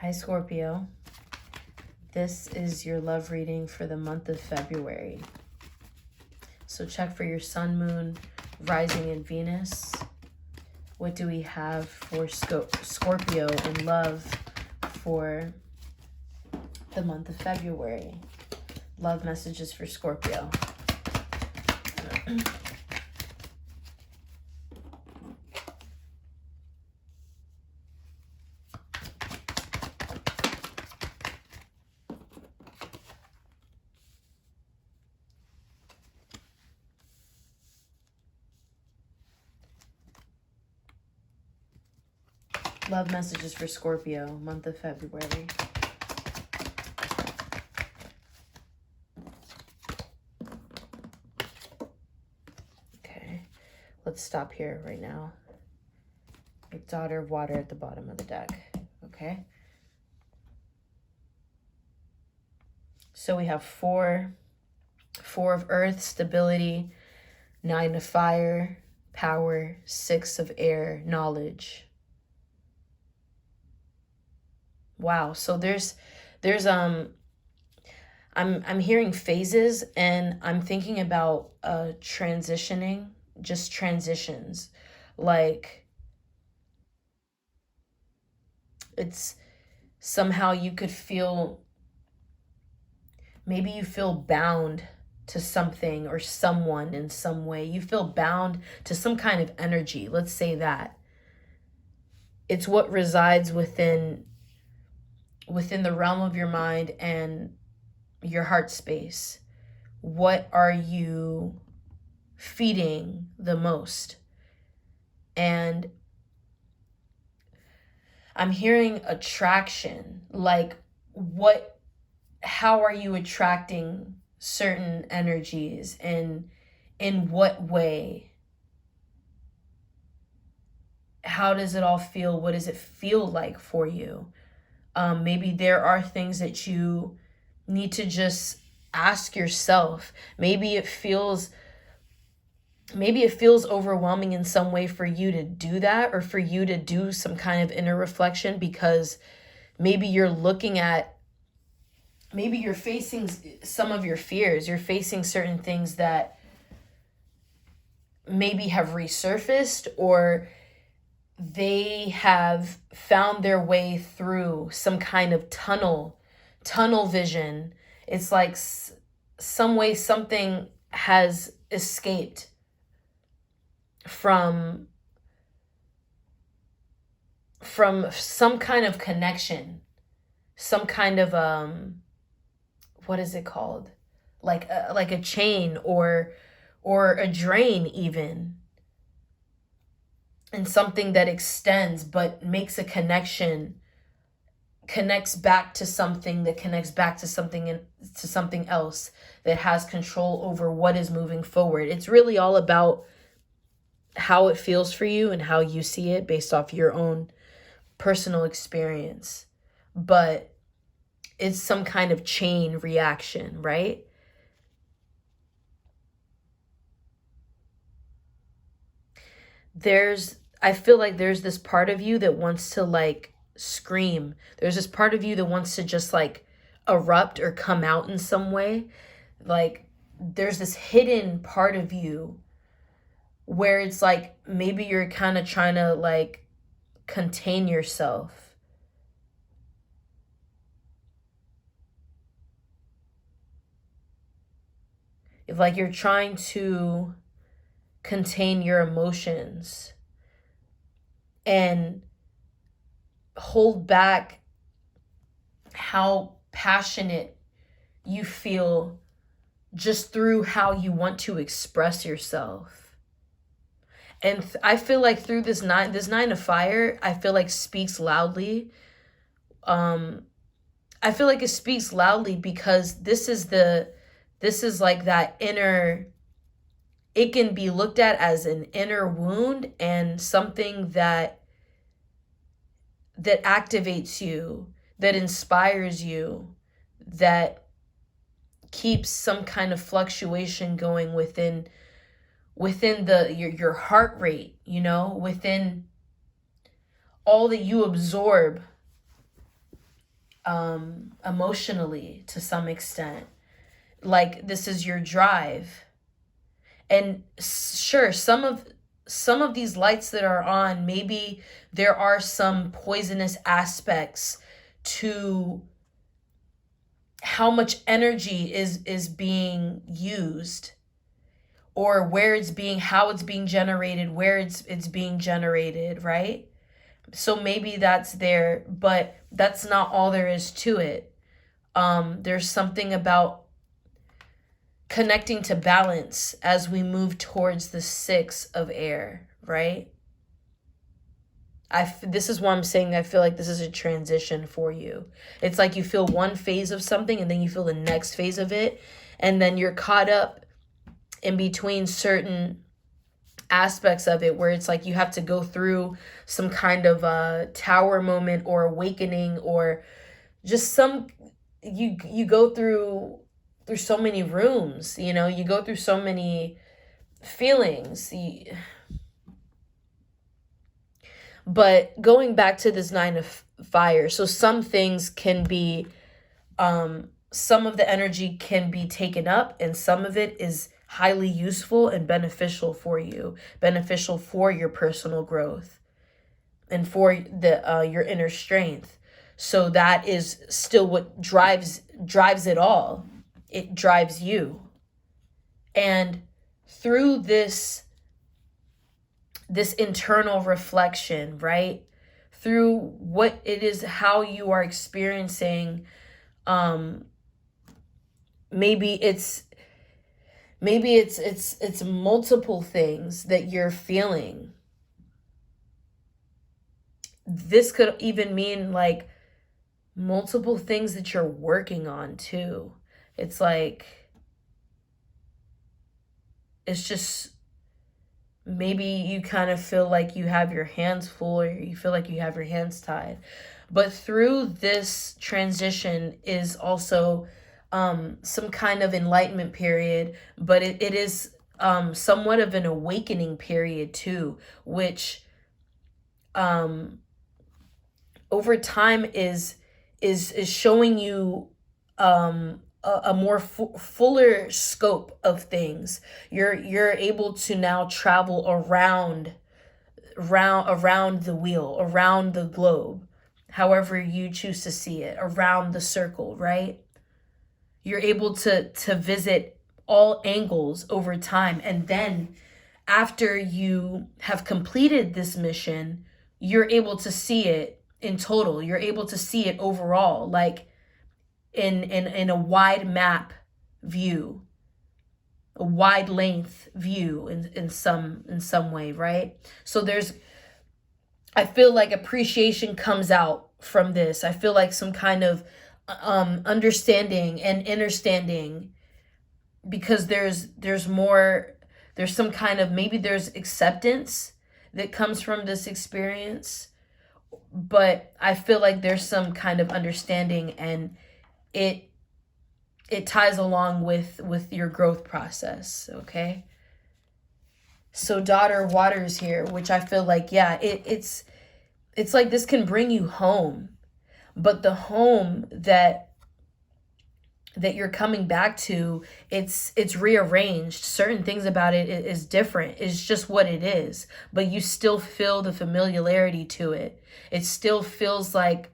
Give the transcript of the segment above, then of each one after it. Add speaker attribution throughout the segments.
Speaker 1: Hi, Scorpio. This is your love reading for the month of February. So check for your sun, moon, rising, and Venus. What do we have for Scorpio in love for the month of February? Love messages for Scorpio. Love messages for Scorpio, month of February. Okay, let's stop here right now. With Daughter of Water at the bottom of the deck, okay? So we have four of Earth, stability, 9 of Fire, power, 6 of Air, knowledge. Wow, so there's I'm hearing phases, and I'm thinking about transitioning, just transitions. Like it's somehow you could feel, maybe you feel bound to something or someone in some way. You feel bound to some kind of energy. Let's say that. It's what resides within the realm of your mind and your heart space. What are you feeding the most? And I'm hearing attraction. Like how are you attracting certain energies, and in what way? How does it all feel? What does it feel like for you? Maybe there are things that you need to just ask yourself. Maybe it feels overwhelming in some way for you to do that, or for you to do some kind of inner reflection, because maybe you're facing some of your fears. You're facing certain things that maybe have resurfaced, or they have found their way through some kind of tunnel vision. It's like some way something has escaped from some kind of connection, some kind of what is it called, like a chain or a drain even, and something that extends but makes a connection, connects back to something that connects back to something else that has control over what is moving forward. It's really all about how it feels for you and how you see it based off your own personal experience. But it's some kind of chain reaction, right? I feel like there's this part of you that wants to like scream. There's this part of you that wants to just like erupt or come out in some way. Like there's this hidden part of you where it's like maybe you're kind of trying to like contain yourself. Like you're trying to contain your emotions and hold back how passionate you feel just through how you want to express yourself. And I feel like through this nine of fire, I feel like speaks loudly. I feel like it speaks loudly because this is like that inner, it can be looked at as an inner wound and something that activates you, that inspires you, that keeps some kind of fluctuation going within your heart rate, within all that you absorb emotionally to some extent. Like, this is your drive. And sure, some of these lights that are on, maybe there are some poisonous aspects to how much energy is being used, or where it's being, how it's being generated, where it's being generated, right? So maybe that's there, but that's not all there is to it. There's something about connecting to balance as we move towards the 6 of air, right? This is why I'm saying I feel like this is a transition for you. It's like you feel one phase of something and then you feel the next phase of it, and then you're caught up in between certain aspects of it, where it's like you have to go through some kind of a tower moment or awakening, or just some, you go through so many rooms, you know, you go through so many feelings. But going back to this 9 of fire, so some things can be, some of the energy can be taken up, and some of it is highly useful and beneficial for you, beneficial for your personal growth and for the your inner strength. So that is still what drives it all. It drives you. And through this internal reflection, right? Through what it is, how you are experiencing, maybe it's multiple things that you're feeling. This could even mean like multiple things that you're working on too. It's like, it's just, maybe you kind of feel like you have your hands full, or you feel like you have your hands tied. But through this transition is also some kind of enlightenment period, but it is somewhat of an awakening period too, which over time is showing you a more fuller scope of things. You're able to now travel around the wheel, around the globe, however you choose to see it, around the circle, right? You're able to visit all angles over time, and then after you have completed this mission, you're able to see it in total. You're able to see it overall, like in a wide map view, a wide length view in some way, right? So I feel like appreciation comes out from this. I feel like some kind of understanding and understanding, because there's more, there's some kind of, maybe there's acceptance that comes from this experience, but I feel like there's some kind of understanding, and it ties along with your growth process, okay? So daughter waters here, which I feel like, yeah, it's like this can bring you home, but the home that you're coming back to, it's rearranged. Certain things about it is different. It's just what it is, but you still feel the familiarity to it. It still feels like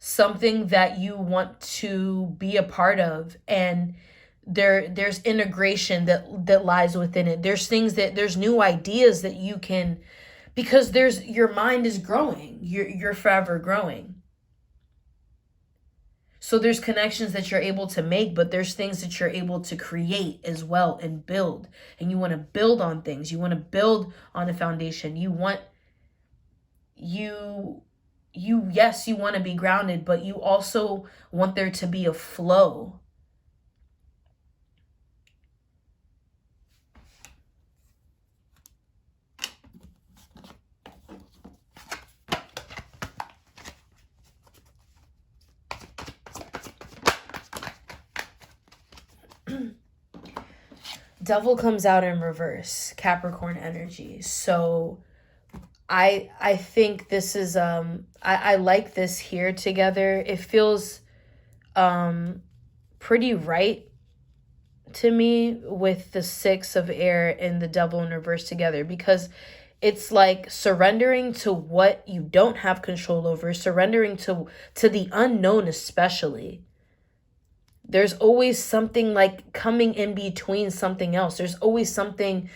Speaker 1: something that you want to be a part of, and there's integration that lies within it. There's things there's new ideas that you can, because your mind is growing. You're forever growing. So there's connections that you're able to make, but there's things that you're able to create as well and build. And you want to build on things. You want to build on a foundation. Yes, you want to be grounded, but you also want there to be a flow. Devil comes out in reverse, Capricorn energy. So I think this is I like this here together. It feels pretty right to me with the Six of Air and the Devil in reverse together, because it's like surrendering to what you don't have control over, surrendering to the unknown. Especially, there's always something like coming in between something else. There's always something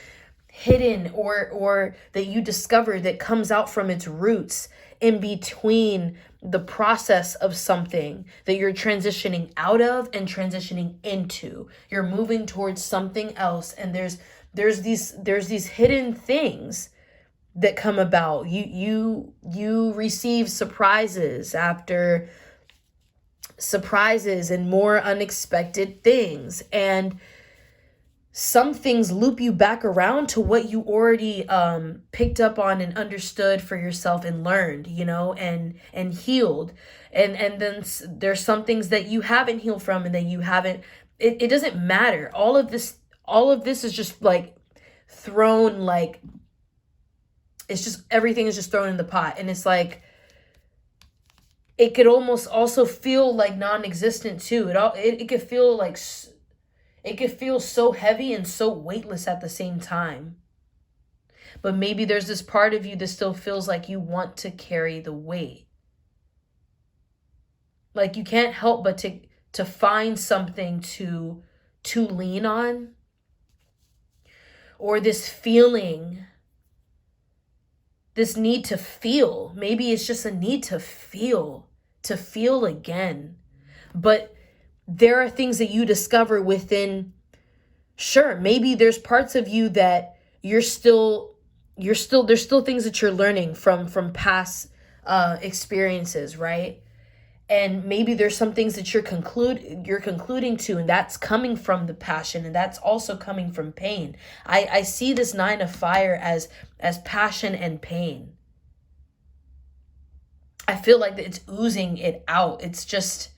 Speaker 1: hidden or that you discover that comes out from its roots in between the process of something that you're transitioning out of and transitioning into. You're moving towards something else, and there's these hidden things that come about. You receive surprises after surprises and more unexpected things, and some things loop you back around to what you already picked up on and understood for yourself and learned, and healed. And then there's some things that you haven't healed from, and that you haven't, it doesn't matter. All of this is just like thrown, like it's just, everything is just thrown in the pot. And it's like, it could almost also feel like non-existent too. It could feel like, it could feel so heavy and so weightless at the same time. But maybe there's this part of you that still feels like you want to carry the weight. Like you can't help but to find something to lean on. Or this feeling, this need to feel. Maybe it's just a need to feel again. But there are things that you discover within. Sure, maybe there's parts of you that there's still things that you're learning from past experiences, right? And maybe there's some things that you're concluding to, and that's coming from the passion, and that's also coming from pain. I see this Nine of Fire as passion and pain. I feel like it's oozing it out. It's just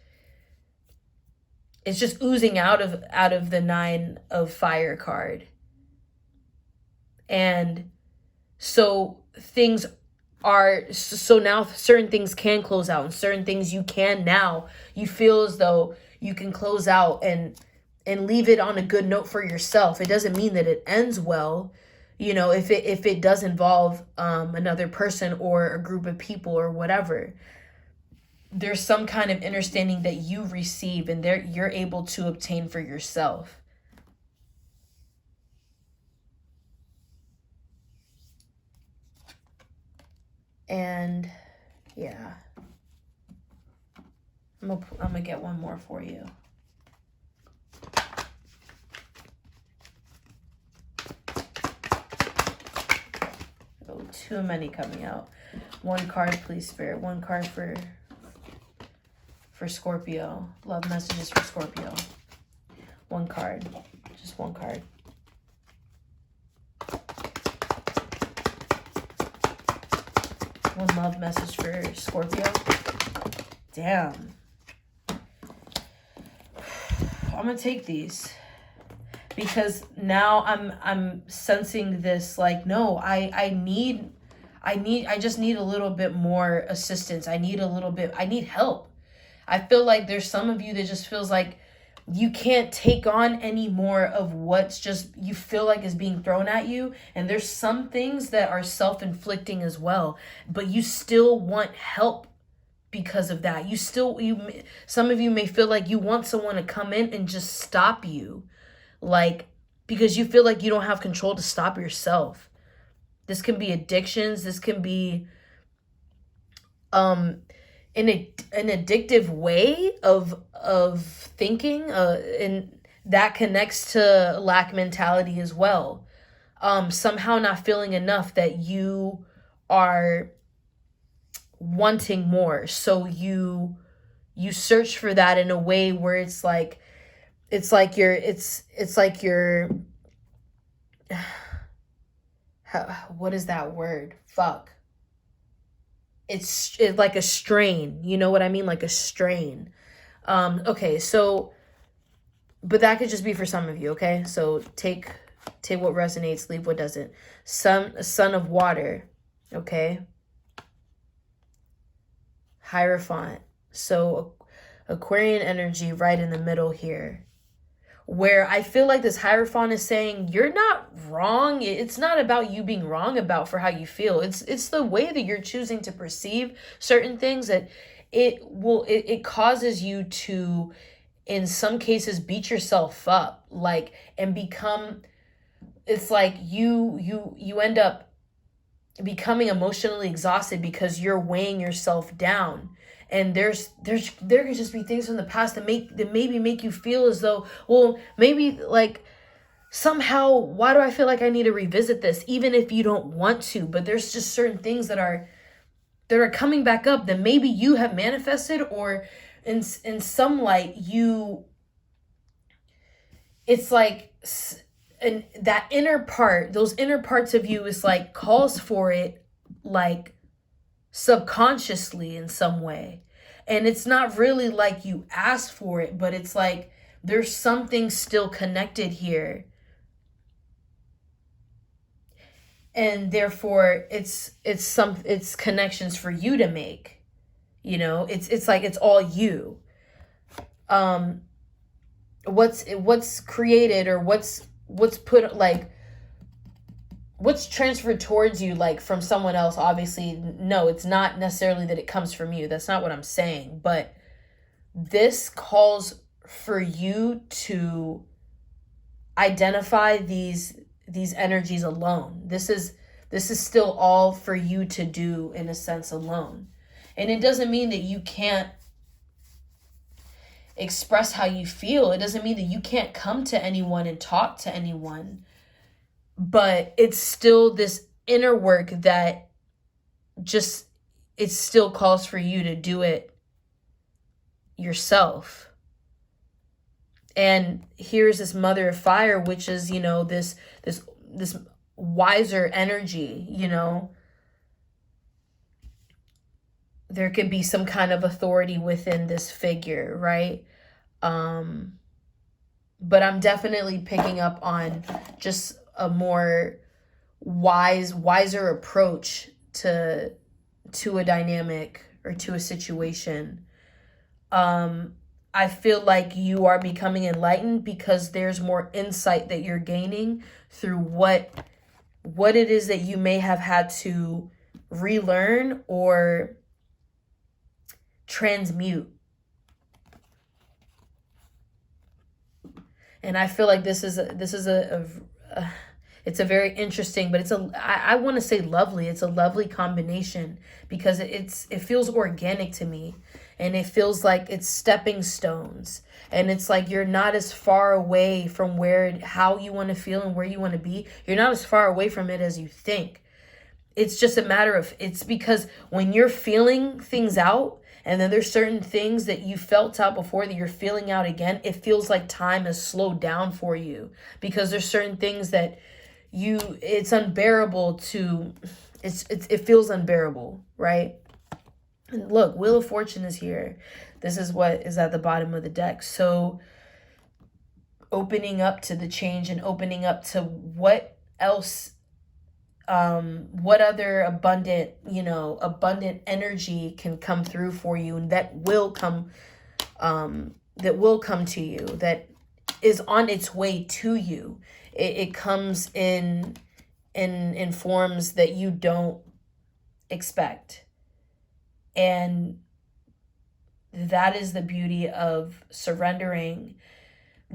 Speaker 1: oozing out of the Nine of Fire card. And so now certain things can close out, and certain things you feel as though you can close out and leave it on a good note for yourself. It doesn't mean that it ends well. If it does involve another person or a group of people or whatever, there's some kind of understanding that you receive and you're able to obtain for yourself. And yeah, I'm gonna get one more for you. Oh, too many coming out. One card, please, Spirit. One card for Scorpio. Love messages for Scorpio. One card. Just one card. One love message for Scorpio. Damn. I'm gonna take these, because now I'm sensing this, like, no, I just need a little bit more assistance. I need help. I feel like there's some of you that just feels like you can't take on any more of what's just, you feel like is being thrown at you. And there's some things that are self-inflicting as well, but you still want help because of that. Some of you may feel like you want someone to come in and just stop you, like, because you feel like you don't have control to stop yourself. This can be addictions. This can be an addictive way of thinking, and that connects to lack mentality as well. Somehow not feeling enough, that you are wanting more, so you search for that in a way where it's like you're what is that word? Fuck. It's like a strain. You know what I mean? Like a strain. Okay, so, but that could just be for some of you, okay? So take what resonates, leave what doesn't. Son of water. Okay. Hierophant. So Aquarian energy right in the middle here, where I feel like this Hierophant is saying you're not wrong. It's not about you being wrong about for how you feel. It's the way that you're choosing to perceive certain things that it causes you to, in some cases, beat yourself up, like, and become, it's like you end up becoming emotionally exhausted because you're weighing yourself down. And there can just be things from the past that maybe make you feel as though, well, maybe like somehow, why do I feel like I need to revisit this, even if you don't want to? But there's just certain things that are coming back up that maybe you have manifested, or in some light it's like, and that inner part, those inner parts of you is like calls for it, like subconsciously in some way. And it's not really like you asked for it, but it's like there's something still connected here. And therefore it's connections for you to make. You know, it's like it's all you. What's created, or what's put, like what's transferred towards you, like from someone else, obviously, no, it's not necessarily that it comes from you. That's not what I'm saying. But this calls for you to identify these energies alone. This is still all for you to do, in a sense, alone. And it doesn't mean that you can't express how you feel. It doesn't mean that you can't come to anyone and talk to anyone. But it's still this inner work that just, it still calls for you to do it yourself. And here's this Mother of Fire, which is, you know, this wiser energy, you know. There could be some kind of authority within this figure, right? But I'm definitely picking up on just a more wiser approach to a dynamic or to a situation. I feel like you are becoming enlightened because there's more insight that you're gaining through what it is that you may have had to relearn or transmute. And I feel like this is it's a very interesting, but I want to say lovely. It's a lovely combination because it feels organic to me, and it feels like it's stepping stones, and it's like you're not as far away from how you want to feel and where you want to be. You're not as far away from it as you think. It's just a matter of, it's because when you're feeling things out, and then there's certain things that you felt out before that you're feeling out again, it feels like time has slowed down for you, because there's certain things that it's unbearable to, it feels unbearable, right? And look, Wheel of Fortune is here. This is what is at the bottom of the deck. So opening up to the change and opening up to what else, what other abundant energy can come through for you, and that will come to you, that is on its way to you. It comes in forms that you don't expect. And that is the beauty of surrendering.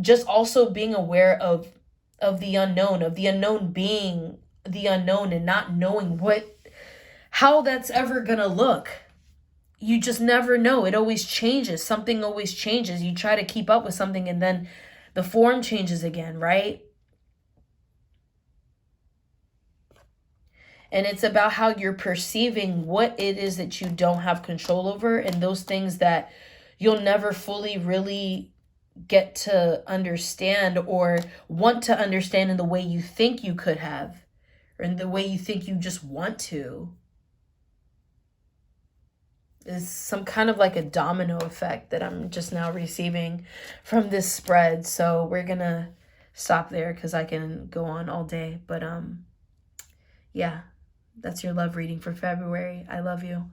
Speaker 1: Just also being aware of the unknown being the unknown, and not knowing how that's ever gonna look. You just never know. It always changes. Something always changes. You try to keep up with something, and then the form changes again, right? And it's about how you're perceiving what it is that you don't have control over, and those things that you'll never fully really get to understand or want to understand in the way you think you could have, or in the way you think you just want to. Is some kind of like a domino effect that I'm just now receiving from this spread. So we're gonna stop there because I can go on all day. But yeah, That's your love reading for February. I love you.